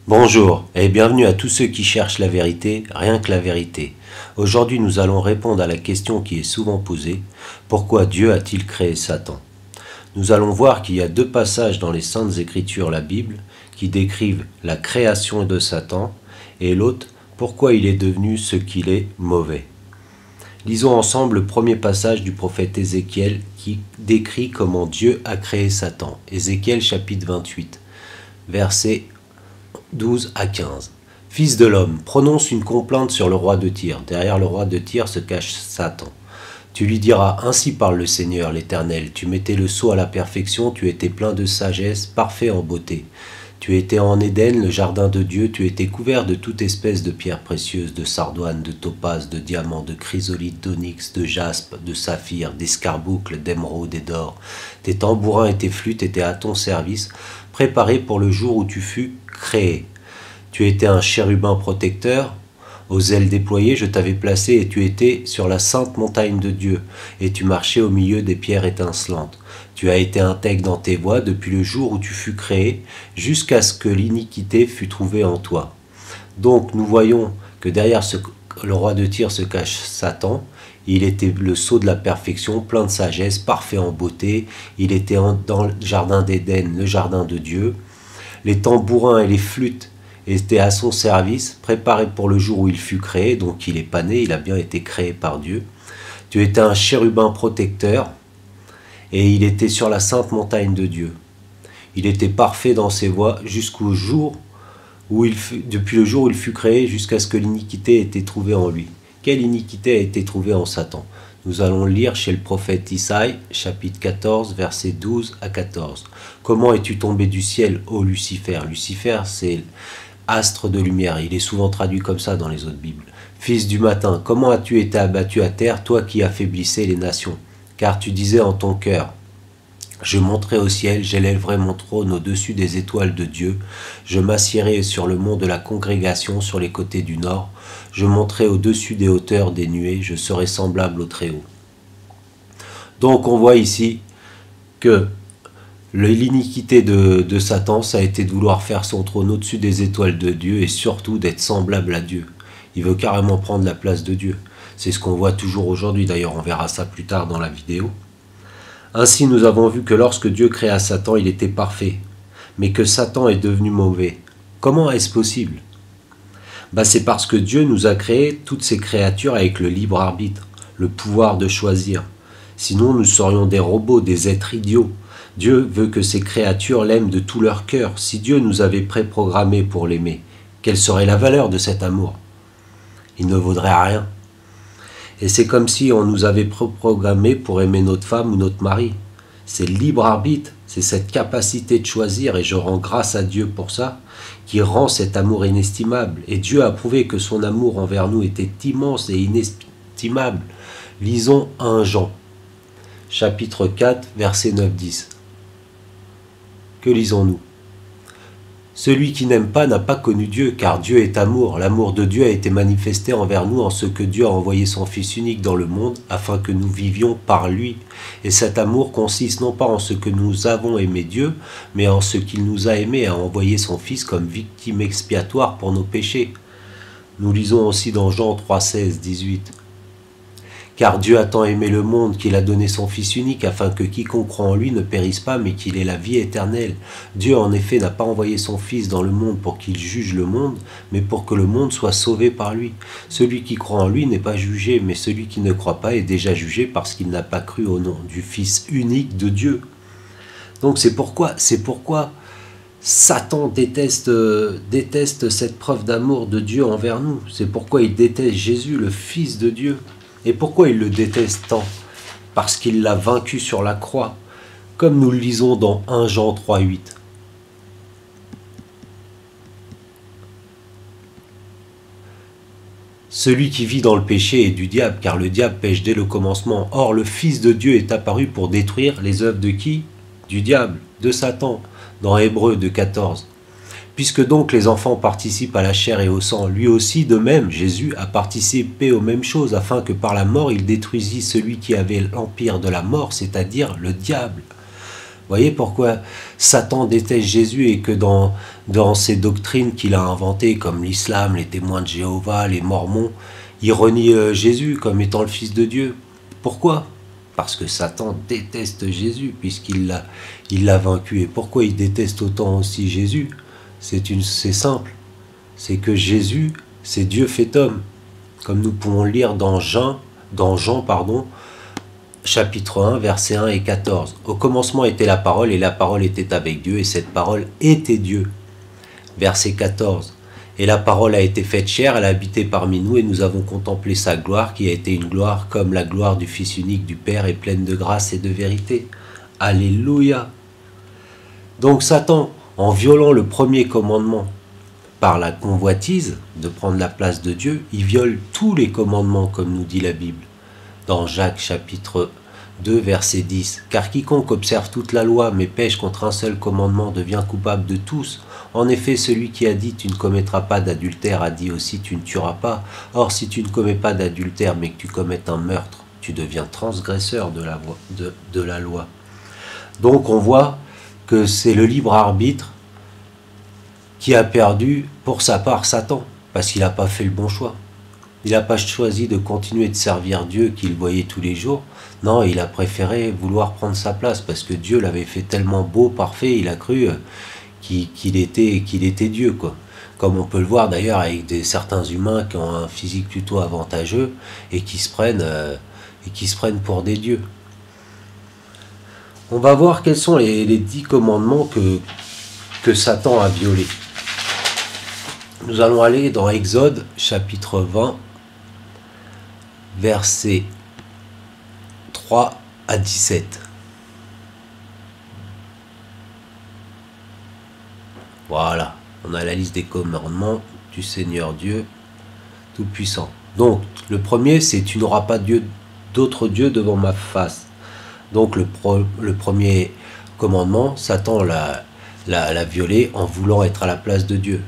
Bonjour et bienvenue à tous ceux qui cherchent la vérité, rien que la vérité. Aujourd'hui nous allons répondre à la question qui est souvent posée, pourquoi Dieu a-t-il créé Satan? Nous allons voir qu'il y a deux passages dans les Saintes Écritures, la Bible, qui décrivent la création de Satan et l'autre, pourquoi il est devenu ce qu'il est, mauvais. Lisons ensemble le premier passage du prophète Ézéchiel qui décrit comment Dieu a créé Satan. Ézéchiel chapitre 28, versets 12 à 15. Fils de l'homme, prononce une complainte sur le roi de Tyr. Derrière le roi de Tyr se cache Satan. Tu lui diras, ainsi parle le Seigneur l'Éternel, tu mettais le sceau à la perfection, tu étais plein de sagesse, parfait en beauté. Tu étais en Éden, le jardin de Dieu, tu étais couvert de toute espèce de pierres précieuses, de sardoine, de topaze, de diamants, de chrysolite, d'onyx, de jaspe, de saphir, d'escarboucle, d'émeraude et d'or. Tes tambourins et tes flûtes étaient à ton service, préparés pour le jour où tu fus créé. Tu étais un chérubin protecteur, aux ailes déployées je t'avais placé et tu étais sur la sainte montagne de Dieu, et tu marchais au milieu des pierres étincelantes. Tu as été intègre dans tes voies depuis le jour où tu fus créé, jusqu'à ce que l'iniquité fût trouvée en toi. Donc nous voyons que derrière le roi de Tyr se cache Satan. Il était le sceau de la perfection, plein de sagesse, parfait en beauté. Il était dans le jardin d'Éden, le jardin de Dieu. Les tambourins et les flûtes étaient à son service, préparés pour le jour où il fut créé. Donc il n'est pas né, il a bien été créé par Dieu. Tu étais un chérubin protecteur et il était sur la sainte montagne de Dieu. Il était parfait dans ses voies jusqu'au jour où depuis le jour où il fut créé jusqu'à ce que l'iniquité ait été trouvée en lui. Quelle iniquité a été trouvée en Satan? Nous allons lire chez le prophète Isaïe, chapitre 14, versets 12 à 14. Comment es-tu tombé du ciel, ô Lucifer? Lucifer, c'est astre de lumière. Il est souvent traduit comme ça dans les autres Bibles. Fils du matin, comment as-tu été abattu à terre, toi qui affaiblissais les nations? Car tu disais en ton cœur, je monterai au ciel, j'élèverai mon trône au-dessus des étoiles de Dieu, je m'assiérai sur le mont de la congrégation sur les côtés du nord, je monterai au-dessus des hauteurs des nuées, je serai semblable au Très-Haut. Donc on voit ici que l'iniquité de Satan, ça a été de vouloir faire son trône au-dessus des étoiles de Dieu et surtout d'être semblable à Dieu. Il veut carrément prendre la place de Dieu. C'est ce qu'on voit toujours aujourd'hui, d'ailleurs on verra ça plus tard dans la vidéo. Ainsi nous avons vu que lorsque Dieu créa Satan, il était parfait, mais que Satan est devenu mauvais. Comment est-ce possible? C'est parce que Dieu nous a créé toutes ces créatures avec le libre arbitre, le pouvoir de choisir. Sinon nous serions des robots, des êtres idiots. Dieu veut que ces créatures l'aiment de tout leur cœur. Si Dieu nous avait préprogrammés pour l'aimer, quelle serait la valeur de cet amour? Il ne vaudrait rien. Et c'est comme si on nous avait programmé pour aimer notre femme ou notre mari. C'est le libre arbitre, c'est cette capacité de choisir, et je rends grâce à Dieu pour ça, qui rend cet amour inestimable. Et Dieu a prouvé que son amour envers nous était immense et inestimable. Lisons 1 Jean, chapitre 4, versets 9-10. Que lisons-nous? Celui qui n'aime pas n'a pas connu Dieu, car Dieu est amour. L'amour de Dieu a été manifesté envers nous en ce que Dieu a envoyé son Fils unique dans le monde, afin que nous vivions par lui. Et cet amour consiste non pas en ce que nous avons aimé Dieu, mais en ce qu'il nous a aimés et a envoyé son Fils comme victime expiatoire pour nos péchés. Nous lisons aussi dans Jean 3, 16, 18. Car Dieu a tant aimé le monde qu'il a donné son Fils unique, afin que quiconque croit en lui ne périsse pas, mais qu'il ait la vie éternelle. Dieu, en effet, n'a pas envoyé son Fils dans le monde pour qu'il juge le monde, mais pour que le monde soit sauvé par lui. Celui qui croit en lui n'est pas jugé, mais celui qui ne croit pas est déjà jugé parce qu'il n'a pas cru au nom du Fils unique de Dieu. Donc c'est pourquoi Satan déteste cette preuve d'amour de Dieu envers nous. C'est pourquoi il déteste Jésus, le Fils de Dieu. Et pourquoi il le déteste tant? Parce qu'il l'a vaincu sur la croix, comme nous le lisons dans 1 Jean 3, 8. Celui qui vit dans le péché est du diable, car le diable pêche dès le commencement. Or, le Fils de Dieu est apparu pour détruire les œuvres de qui? Du diable, de Satan, dans Hébreux 2,14. Puisque donc les enfants participent à la chair et au sang, lui aussi de même, Jésus a participé aux mêmes choses, afin que par la mort il détruisit celui qui avait l'empire de la mort, c'est-à-dire le diable, Voyez pourquoi Satan déteste Jésus et que dans ces doctrines qu'il a inventées, comme l'islam, les témoins de Jéhovah, les mormons, il renie Jésus comme étant le Fils de Dieu. Pourquoi? Parce que Satan déteste Jésus, puisqu'il l'a vaincu. Et pourquoi il déteste autant aussi Jésus? C'est simple. C'est que Jésus, c'est Dieu fait homme. Comme nous pouvons le lire dans Jean, chapitre 1, versets 1 et 14. Au commencement était la parole, et la parole était avec Dieu, et cette parole était Dieu. Verset 14. Et la parole a été faite chair, elle a habité parmi nous, et nous avons contemplé sa gloire, qui a été une gloire comme la gloire du Fils unique du Père, et pleine de grâce et de vérité. Alléluia. Donc Satan, en violant le premier commandement par la convoitise de prendre la place de Dieu, il viole tous les commandements, comme nous dit la Bible. Dans Jacques chapitre 2, verset 10. Car quiconque observe toute la loi, mais pêche contre un seul commandement, devient coupable de tous. En effet, celui qui a dit « tu ne commettras pas d'adultère » a dit aussi « tu ne tueras pas ». Or, si tu ne commets pas d'adultère, mais que tu commettes un meurtre, tu deviens transgresseur de la loi. Donc on voit que c'est le libre arbitre qui a perdu pour sa part Satan, parce qu'il n'a pas fait le bon choix. Il n'a pas choisi de continuer de servir Dieu qu'il voyait tous les jours. Non, il a préféré vouloir prendre sa place, parce que Dieu l'avait fait tellement beau, parfait, il a cru qu'il était Dieu, quoi. Comme on peut le voir d'ailleurs avec certains humains qui ont un physique plutôt avantageux et qui se prennent pour des dieux. On va voir quels sont les 10 commandements que Satan a violés. Nous allons aller dans Exode chapitre 20, versets 3 à 17. Voilà, on a la liste des commandements du Seigneur Dieu Tout-Puissant. Donc, le premier, c'est « Tu n'auras pas d'autre Dieu devant ma face ». Donc, le premier commandement, Satan l'a violé en voulant être à la place de Dieu.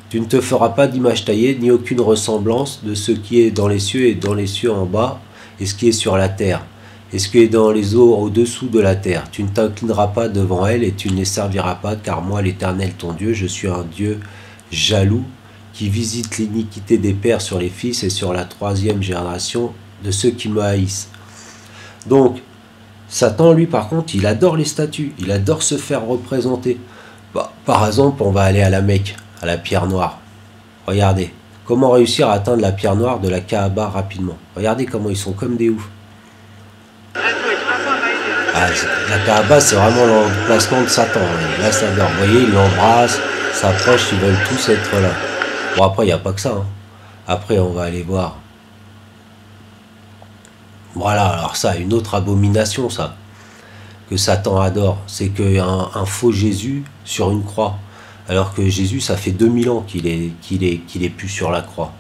« Tu ne te feras pas d'image taillée, ni aucune ressemblance de ce qui est dans les cieux et dans les cieux en bas, et ce qui est sur la terre. Et ce qui est dans les eaux au-dessous de la terre. Tu ne t'inclineras pas devant elles et tu ne les serviras pas, car moi, l'Éternel ton Dieu, je suis un Dieu jaloux, qui visite l'iniquité des pères sur les fils et sur la 3e génération de ceux qui me haïssent. » Donc, Satan, lui, par contre, il adore les statues, il adore se faire représenter. Par exemple, on va aller à la Mecque, à la pierre noire. Regardez, comment réussir à atteindre la pierre noire de la Kaaba rapidement. Regardez comment ils sont comme des oufs. La Kaaba, c'est vraiment l'emplacement de Satan. Là, ça adore. Vous voyez, il l'embrasse, s'approche, ils veulent tous être là. Bon, après, il n'y a pas que ça. Après, on va aller voir. Voilà, alors ça, une autre abomination, ça, que Satan adore, c'est qu'un faux Jésus sur une croix. Alors que Jésus, ça fait 2000 ans qu'il est plus sur la croix.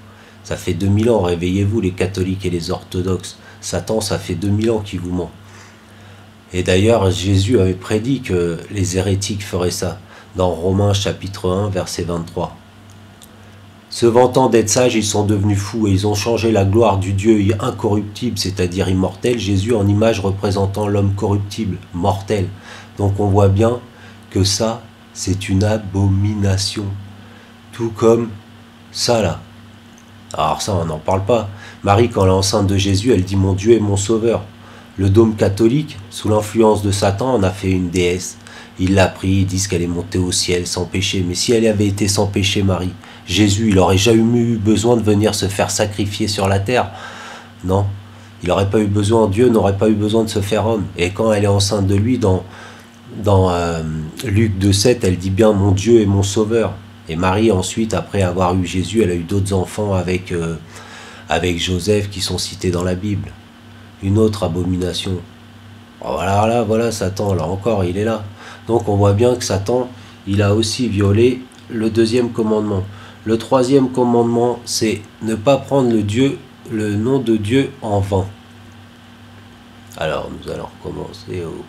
Ça fait 2000 ans, réveillez-vous les catholiques et les orthodoxes. Satan, ça fait 2000 ans qu'il vous ment. Et d'ailleurs, Jésus avait prédit que les hérétiques feraient ça, dans Romains chapitre 1, verset 23. Se vantant d'être sages, ils sont devenus fous et ils ont changé la gloire du Dieu incorruptible, c'est-à-dire immortel, Jésus en image représentant l'homme corruptible, mortel. Donc on voit bien que ça, c'est une abomination. Tout comme ça là. Alors ça, on n'en parle pas. Marie, quand elle est enceinte de Jésus, elle dit « Mon Dieu est mon sauveur ». Le dôme catholique, sous l'influence de Satan, en a fait une déesse. Ils l'a pris, ils disent qu'elle est montée au ciel sans péché. Mais si elle avait été sans péché, Marie, Jésus, il n'aurait jamais eu besoin de venir se faire sacrifier sur la terre. Non, il n'aurait pas eu besoin, Dieu n'aurait pas eu besoin de se faire homme. Et quand elle est enceinte de lui, dans Luc 2,7, elle dit bien « Mon Dieu est mon sauveur ». Et Marie, ensuite, après avoir eu Jésus, elle a eu d'autres enfants avec Joseph qui sont cités dans la Bible. Une autre abomination. Voilà, Satan, là encore, il est là. Donc on voit bien que Satan, il a aussi violé le 2e commandement. Le 3e commandement, c'est ne pas prendre le nom de Dieu en vain. Alors, nous allons recommencer au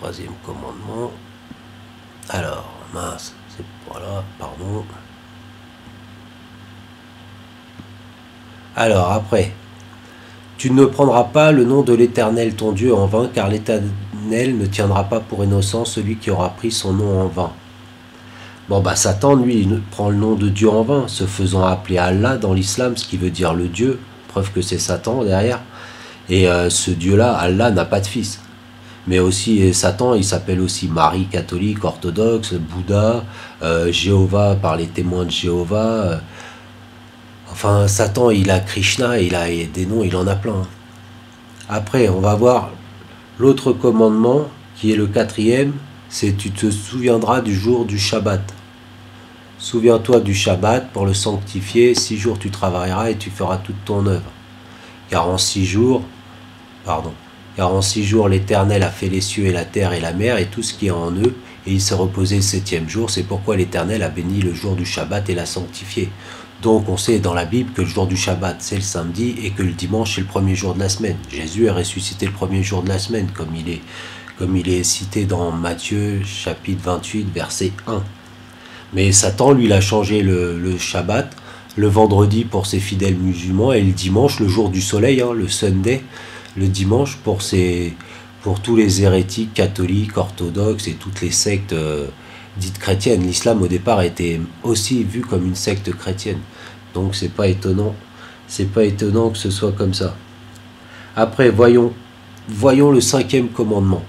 3e commandement. Alors, mince, c'est voilà, pardon. Alors, après. Tu ne prendras pas le nom de l'Éternel ton Dieu en vain, car l'Éternel l'Éternel ne tiendra pas pour innocent celui qui aura pris son nom en vain. Bon bah Satan, lui, il prend le nom de Dieu en vain, se faisant appeler Allah dans l'islam, ce qui veut dire le Dieu, preuve que c'est Satan derrière. Et ce Dieu-là, Allah, n'a pas de fils. Mais aussi Satan, il s'appelle aussi Marie catholique, orthodoxe, Bouddha, Jéhovah par les témoins de Jéhovah. Enfin, Satan, il a Krishna, il a des noms, il en a plein. Après, on va voir l'autre commandement, qui est le 4e, c'est tu te souviendras du jour du Shabbat. Souviens-toi du Shabbat pour le sanctifier, 6 jours tu travailleras et tu feras toute ton œuvre. Car en 6 jours, l'Éternel a fait les cieux et la terre et la mer et tout ce qui est en eux, et il s'est reposé le 7e jour. C'est pourquoi l'Éternel a béni le jour du Shabbat et l'a sanctifié. Donc on sait dans la Bible que le jour du Shabbat c'est le samedi et que le dimanche c'est le premier jour de la semaine. Jésus est ressuscité le premier jour de la semaine, comme il est cité dans Matthieu chapitre 28 verset 1. Mais Satan, lui, il a changé le Shabbat, le vendredi pour ses fidèles musulmans, et le dimanche, le jour du soleil, le Sunday, le dimanche pour tous les hérétiques catholiques, orthodoxes et toutes les sectes dites chrétiennes. L'islam au départ était aussi vu comme une secte chrétienne. Donc c'est pas étonnant que ce soit comme ça. Après, voyons le 5e commandement.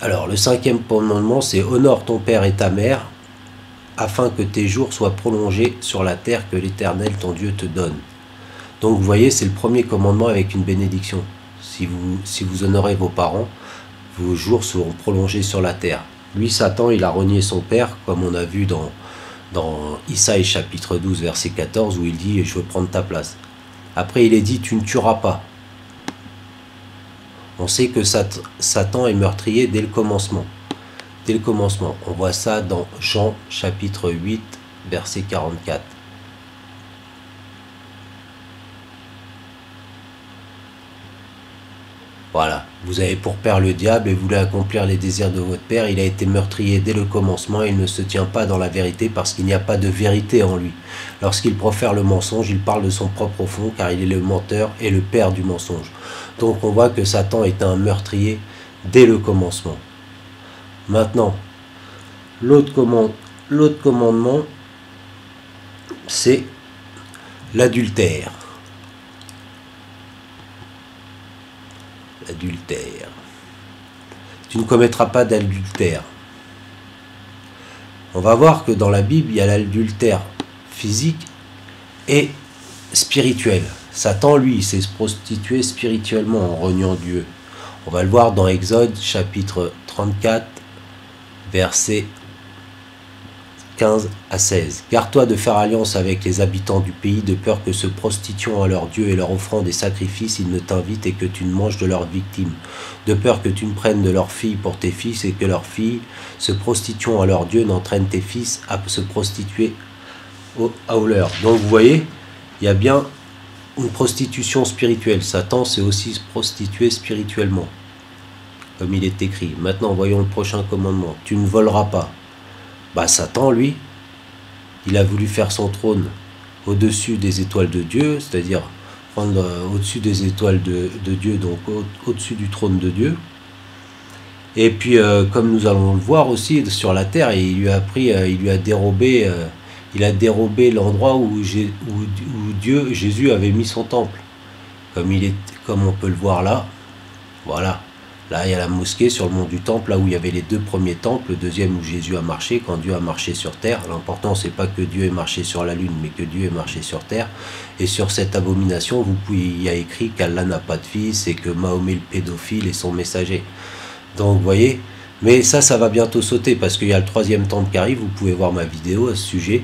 Alors, le 5e commandement, c'est « Honore ton père et ta mère, afin que tes jours soient prolongés sur la terre que l'Éternel, ton Dieu, te donne. » Donc, vous voyez, c'est le premier commandement avec une bénédiction. Si vous honorez vos parents, vos jours seront prolongés sur la terre. Lui, Satan, il a renié son père, comme on a vu dans Isaïe chapitre 12, verset 14, où il dit « Je veux prendre ta place ». Après, il est dit « Tu ne tueras pas ». On sait que Satan est meurtrier dès le commencement. Dès le commencement. On voit ça dans Jean chapitre 8, verset 44. Voilà. Vous avez pour père le diable et voulez accomplir les désirs de votre père. Il a été meurtrier dès le commencement. Il ne se tient pas dans la vérité parce qu'il n'y a pas de vérité en lui. Lorsqu'il profère le mensonge, il parle de son propre fond car il est le menteur et le père du mensonge. Donc on voit que Satan est un meurtrier dès le commencement. Maintenant, l'autre commandement, c'est l'adultère. L'adultère. Tu ne commettras pas d'adultère. On va voir que dans la Bible, il y a l'adultère physique et spirituel. Satan, lui, il s'est prostitué spirituellement en reniant Dieu. On va le voir dans Exode, chapitre 34, versets 15 à 16. « Garde-toi de faire alliance avec les habitants du pays, de peur que se prostituant à leur Dieu et leur offrant des sacrifices, ils ne t'invitent et que tu ne manges de leurs victimes. De peur que tu ne prennes de leurs filles pour tes fils et que leurs filles, se prostituant à leur Dieu, n'entraînent tes fils à se prostituer à leur. » Donc vous voyez, il y a bien une prostitution spirituelle. Satan s'est aussi prostitué spirituellement, comme il est écrit. Maintenant, voyons le prochain commandement. Tu ne voleras pas. Bah, Satan, lui, il a voulu faire son trône au-dessus des étoiles de Dieu, c'est-à-dire prendre au-dessus des étoiles de Dieu, donc au-dessus du trône de Dieu. Et puis, comme nous allons le voir aussi sur la terre, il lui a dérobé l'endroit où Jésus avait mis son temple. Comme on peut le voir là, voilà. Là, il y a la mosquée sur le mont du Temple, là où il y avait les 2 premiers temples, le deuxième où Jésus a marché, quand Dieu a marché sur terre. L'important, c'est pas que Dieu ait marché sur la lune, mais que Dieu ait marché sur terre. Et sur cette abomination, il y a écrit qu'Allah n'a pas de fils et que Mahomet le pédophile est son messager. Donc, vous voyez, mais ça va bientôt sauter parce qu'il y a le 3e temple qui arrive. Vous pouvez voir ma vidéo à ce sujet.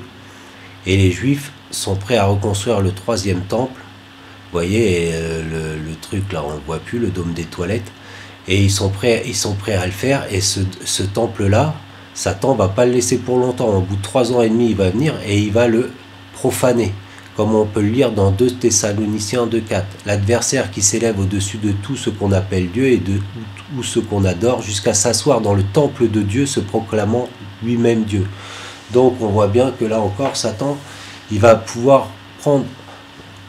Et les Juifs sont prêts à reconstruire le 3e temple. Vous voyez, le truc là, on ne le voit plus, le dôme des toilettes. Et ils sont prêts à le faire. Et ce temple-là, Satan va pas le laisser pour longtemps. Au bout de 3 ans et demi, il va venir et il va le profaner. Comme on peut le lire dans 2 Thessaloniciens 2,4. L'adversaire qui s'élève au-dessus de tout ce qu'on appelle Dieu et ou ce qu'on adore, jusqu'à s'asseoir dans le temple de Dieu, se proclamant lui-même Dieu. Donc on voit bien que là encore, Satan, il va pouvoir prendre,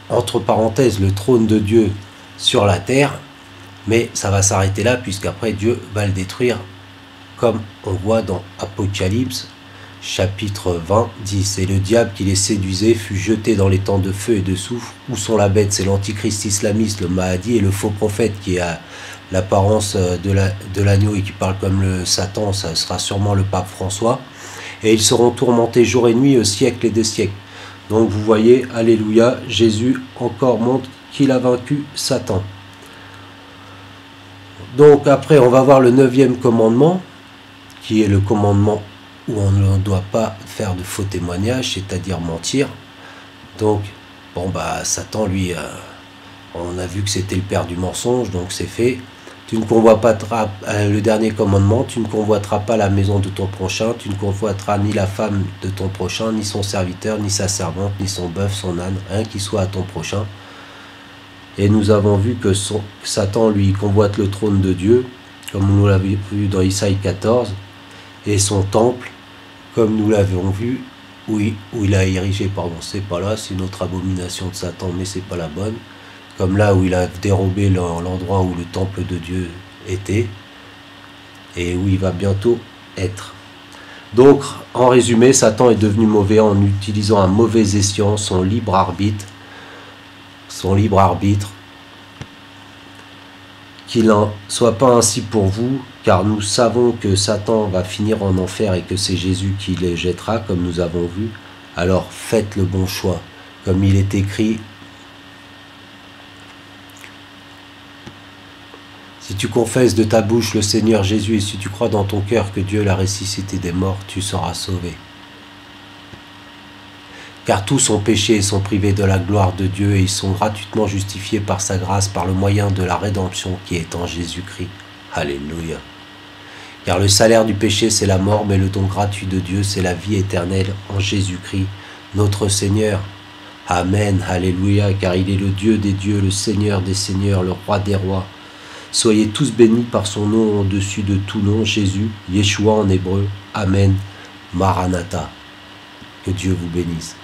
entre parenthèses, le trône de Dieu sur la terre. Mais ça va s'arrêter là, puisqu'après Dieu va le détruire, comme on voit dans Apocalypse, chapitre 20, 10. Et le diable qui les séduisait fut jeté dans les temps de feu et de soufre. Où sont la bête? C'est l'antichrist islamiste, le Mahdi, et le faux prophète qui a l'apparence de l'agneau et qui parle comme le Satan. Ça sera sûrement le pape François. Et ils seront tourmentés jour et nuit au siècle et des siècles. Donc vous voyez, alléluia, Jésus encore montre qu'il a vaincu Satan. Donc après, on va voir le 9e commandement, qui est le commandement où on ne doit pas faire de faux témoignages, c'est-à-dire mentir. Donc, bon bah Satan, lui, on a vu que c'était le père du mensonge, donc c'est fait. Tu ne convoiteras, le dernier commandement, tu ne convoiteras pas la maison de ton prochain, tu ne convoiteras ni la femme de ton prochain, ni son serviteur, ni sa servante, ni son bœuf, son âne, rien qui soit à ton prochain. Et nous avons vu que Satan, lui, convoite le trône de Dieu, comme nous l'avons vu dans Isaïe 14, et son temple, comme nous l'avons vu, où il a érigé, pardon, c'est pas là, c'est une autre abomination de Satan, mais c'est pas la bonne, comme là où il a dérobé l'endroit où le temple de Dieu était, et où il va bientôt être. Donc, en résumé, Satan est devenu mauvais en utilisant un mauvais escient, son libre arbitre, qu'il n'en soit pas ainsi pour vous, car nous savons que Satan va finir en enfer et que c'est Jésus qui les jettera, comme nous avons vu. Alors faites le bon choix, comme il est écrit. Si tu confesses de ta bouche le Seigneur Jésus et si tu crois dans ton cœur que Dieu l'a ressuscité des morts, tu seras sauvé. Car tous ont péché et sont privés de la gloire de Dieu et ils sont gratuitement justifiés par sa grâce, par le moyen de la rédemption qui est en Jésus-Christ. Alléluia. Car le salaire du péché, c'est la mort, mais le don gratuit de Dieu, c'est la vie éternelle en Jésus-Christ, notre Seigneur. Amen. Alléluia. Car il est le Dieu des dieux, le Seigneur des seigneurs, le roi des rois. Soyez tous bénis par son nom au-dessus de tout nom, Jésus, Yeshua en hébreu. Amen. Maranatha. Que Dieu vous bénisse.